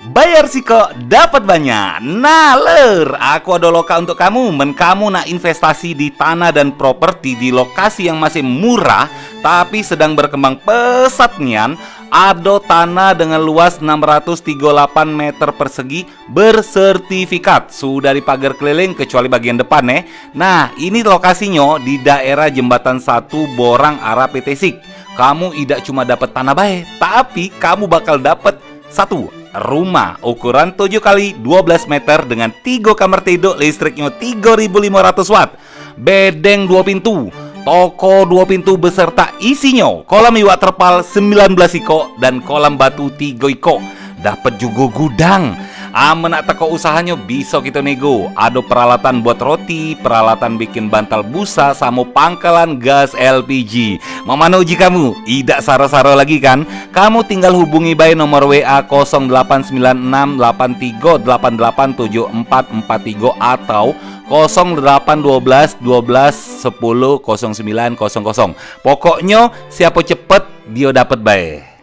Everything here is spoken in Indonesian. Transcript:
Bayar siko dapat banyak. Nah ler, aku ada loka untuk kamu. Kamu nak investasi di tanah dan properti di lokasi yang masih murah tapi sedang berkembang pesat nian. Ada tanah dengan luas 638 meter persegi bersertifikat. Sudah dipagar keliling kecuali bagian depan Nah ini lokasinya di daerah Jembatan 1 Borang arah PT Sik. Kamu tidak cuma dapat tanah baik, tapi kamu bakal dapat satu rumah ukuran 7 kali 12 meter dengan 3 kamar tidur, listriknya 3.500 watt, bedeng 2 pintu, toko 2 pintu beserta isinya kolam iwak terpal 19 iko dan kolam batu 3 iko. Dapat juga gudang. Nak teko usahanya bisa kita nego. Ada peralatan buat roti, peralatan bikin bantal busa, sama pangkalan gas LPG. Mamano uji kamu? Tidak saro-saro lagi kan? Kamu tinggal hubungi by nomor WA 089683887443 atau 0812 12 10 0900. Pokoknya siapa cepet dia dapat bae.